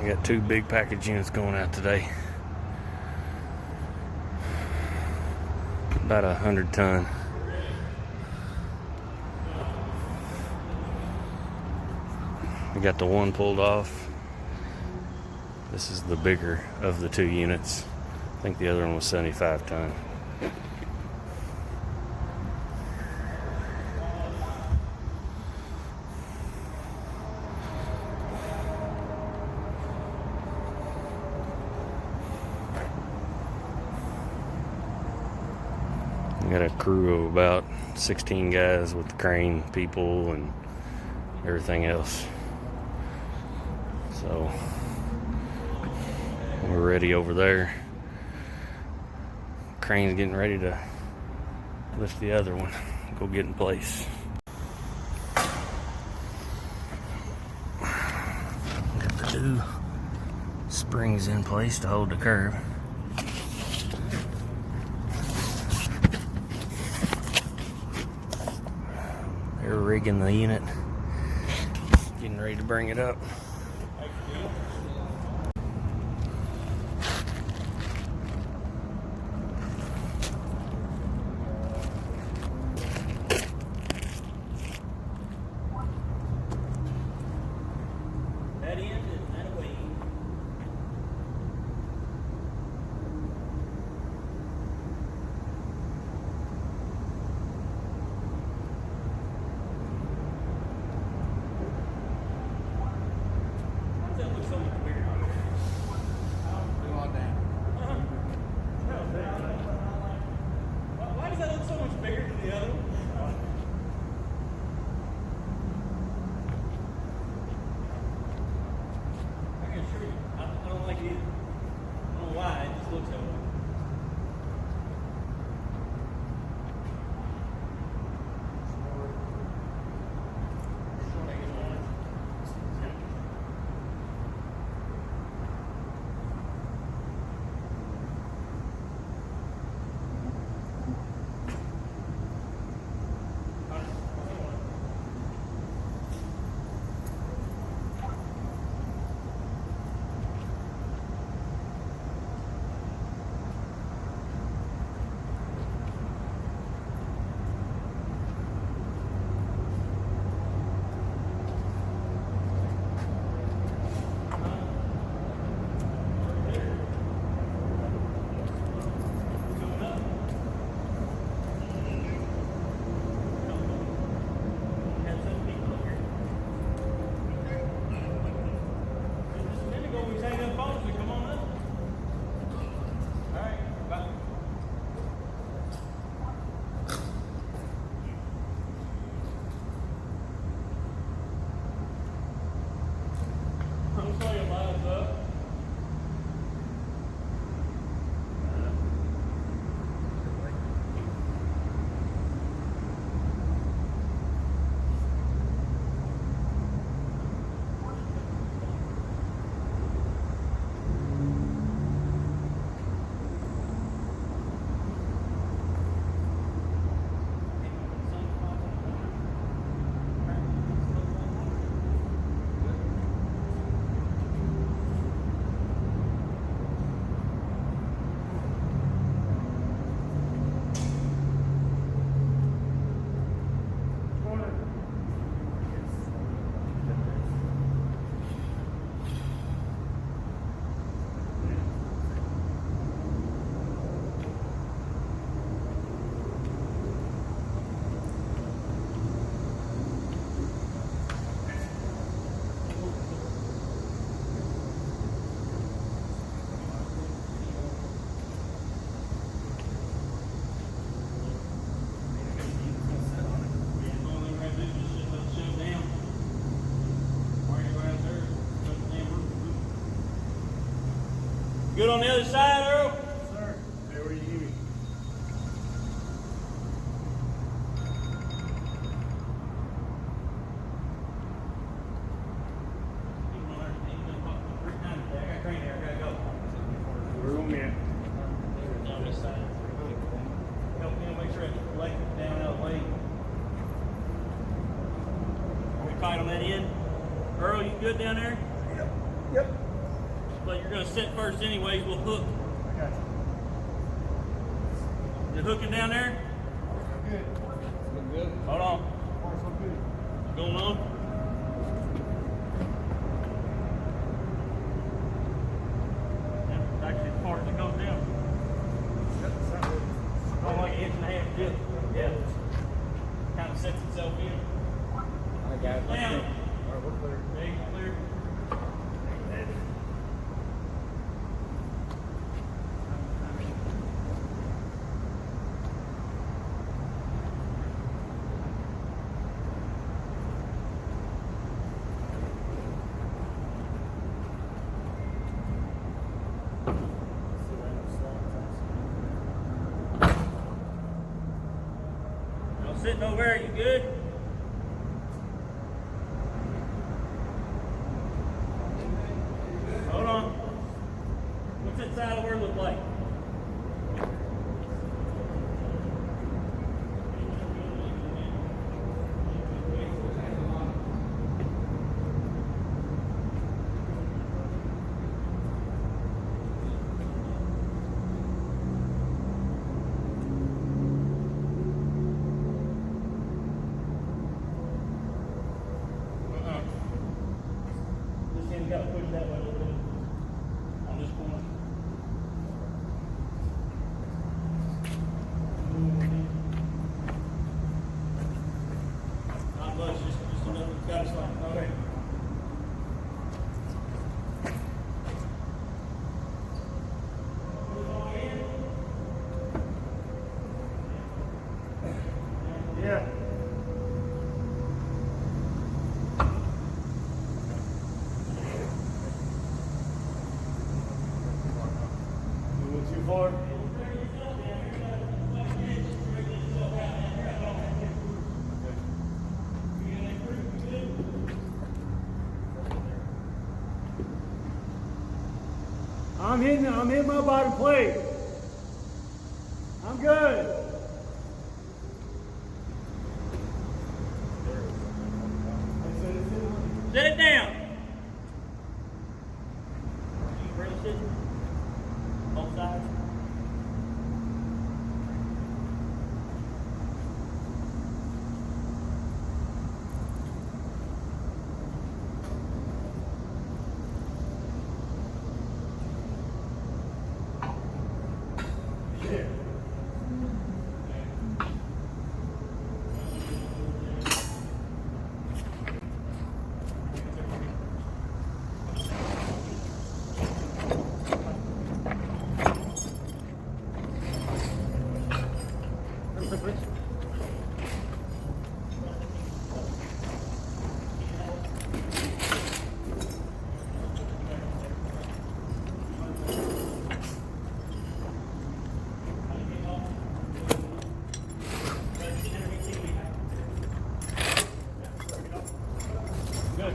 We got 2 big package units going out today. About 100 ton. We got the one pulled off. This is the bigger of the 2 units. I think the other one was 75 ton. We got a crew of about 16 guys with the crane people and everything else. So we're ready over there. Crane's getting ready to lift the other one, go get in place. Got the 2 springs in place to hold the curb. They're rigging the unit, getting ready to bring it up. That end and that away. Why does that look so much bigger than the other one? I can assure you, I don't like it either. I don't know why, it just looks that way. Good on the other side, Earl? Yes, sir. Hey, where you need me? I got crane there, I gotta go. Where you want me at? Down this side. Help me make sure I collect it down out of the way. Are we tight on that end? Earl, you good down there? Yep. but you're gonna sit first anyways. We'll hook. I got you. You hooking down there? Good. Look good. Hold on. Parts look good. Going on. Yeah, it's actually the part that goes down. Oh, like an inch and a half dip. Yeah. Kind of sets itself in. I got it. Down. All right, we're clear. Okay, clear. Y'all sitting over there, you good? Hold on. What's that side of where look like? This end got to push that way a little bit on this corner. Not much, just enough to got us like, okay. Yeah. You went too far? I'm hitting my bottom plate. I'm good. Set it down. You really sitting? Both sides? Yeah. Good.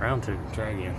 Round 2. Try again.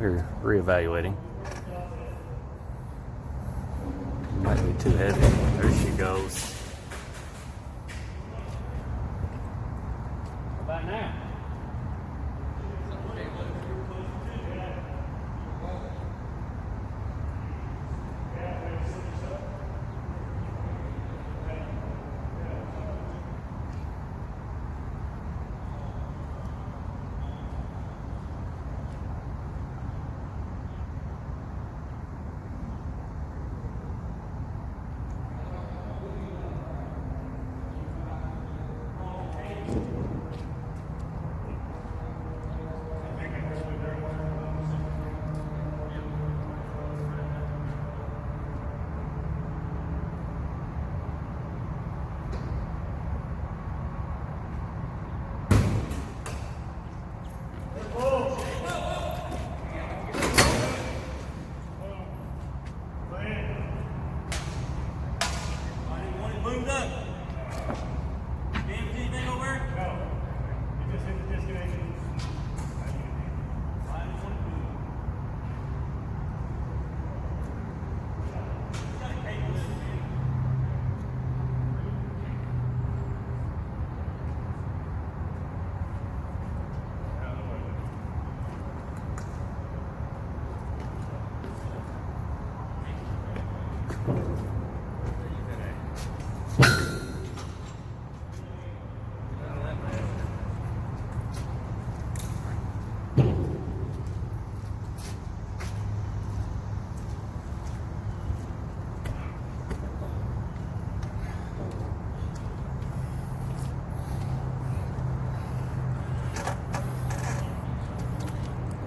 We're reevaluating. Might be too heavy. There she goes. How about now?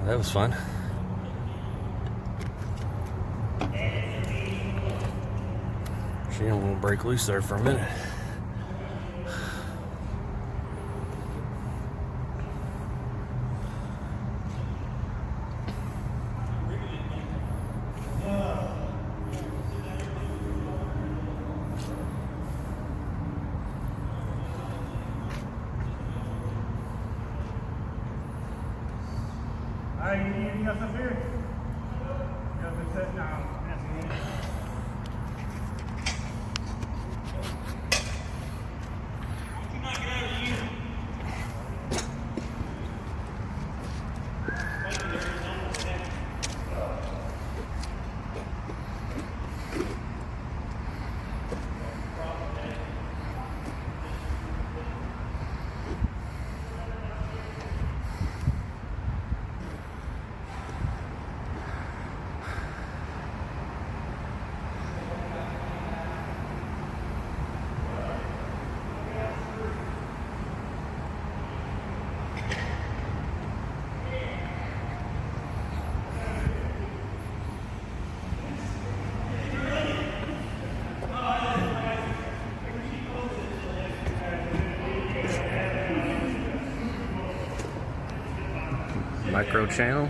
That was fun. She didn't want to break loose there for a minute. All right, you need anything else up here? You got this set down. Micro channel.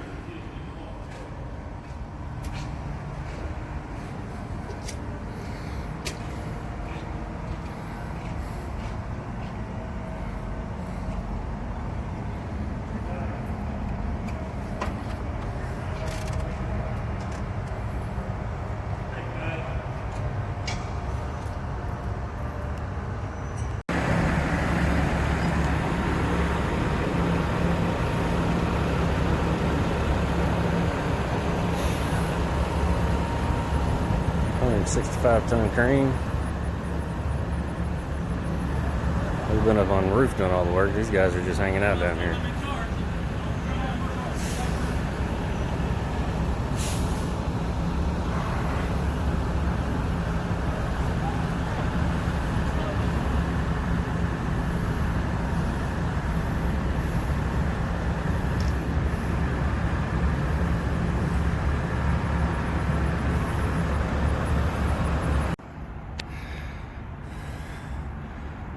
And 65-ton crane. We've been up on the roof doing all the work. These guys are just hanging out down here.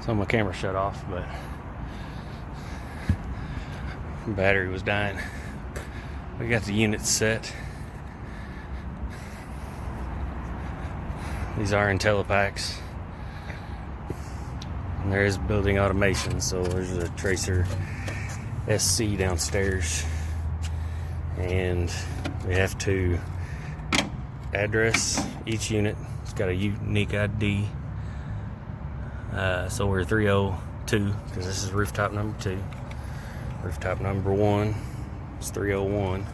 So my camera shut off, but battery was dying. We got the units set. These are IntelliPacks. And there is building automation, so there's a Tracer SC downstairs. And we have to address each unit. It's got a unique ID. So we're 302 because this is rooftop number 2. Rooftop number 1 is 301.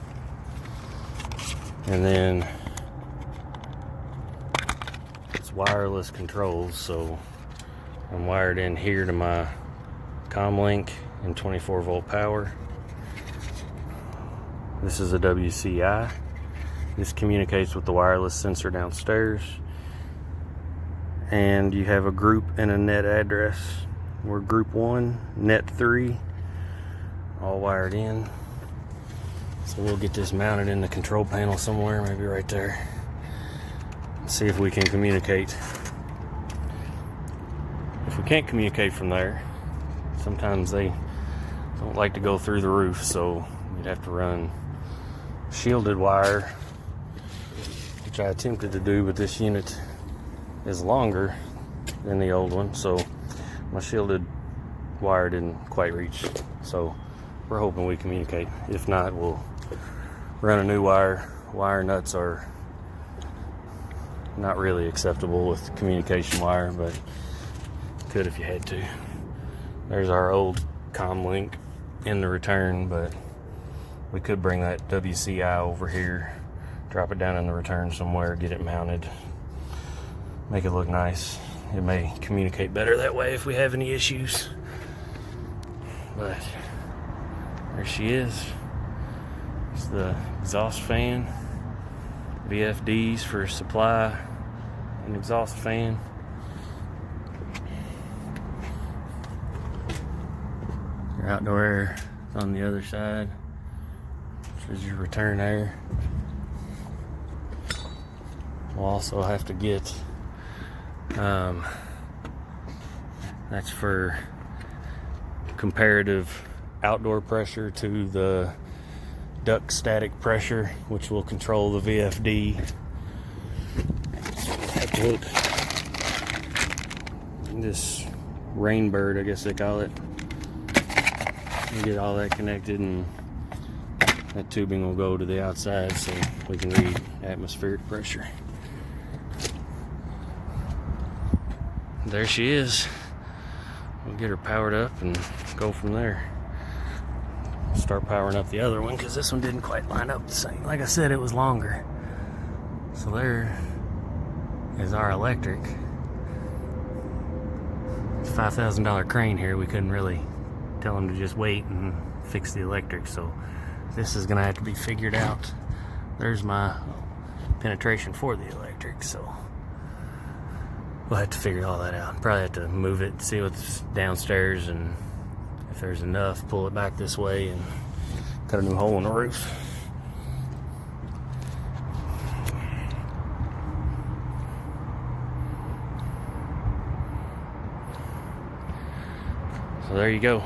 And then it's wireless controls, so I'm wired in here to my Comlink and 24 volt power. This is a WCI. This communicates with the wireless sensor downstairs. And you have a group and a net address. We're group 1, net 3, all wired in. So we'll get this mounted in the control panel somewhere, maybe right there. See if we can communicate. If we can't communicate from there, sometimes they don't like to go through the roof, so you'd have to run shielded wire, which I attempted to do, but this unit is longer than the old one, so my shielded wire didn't quite reach. So we're hoping we communicate. If not, we'll run a new wire. Wire nuts are not really acceptable with communication wire, but could if you had to. There's our old Comlink in the return, but we could bring that WCI over here, drop it down in the return somewhere, get it mounted, make it look nice. It may communicate better that way if we have any issues. But there she is. It's the exhaust fan. VFDs for supply and exhaust fan. Your outdoor air is on the other side. This is your return air. We'll also have to get that's for comparative outdoor pressure to the duct static pressure, which will control the VFD. Have to hook this Rainbird, I guess they call it, and get all that connected, and that tubing will go to the outside so we can read atmospheric pressure. There she is. We'll get her powered up and go from there. Start powering up the other one because this one didn't quite line up the same. Like I said, it was longer. So there is our electric. It's a $5,000 crane here. We couldn't really tell him to just wait and fix the electric, so this is gonna have to be figured out. There's my penetration for the electric, so we'll have to figure all that out. Probably have to move it, see what's downstairs, and if there's enough, pull it back this way and cut a new hole in the roof. So there you go.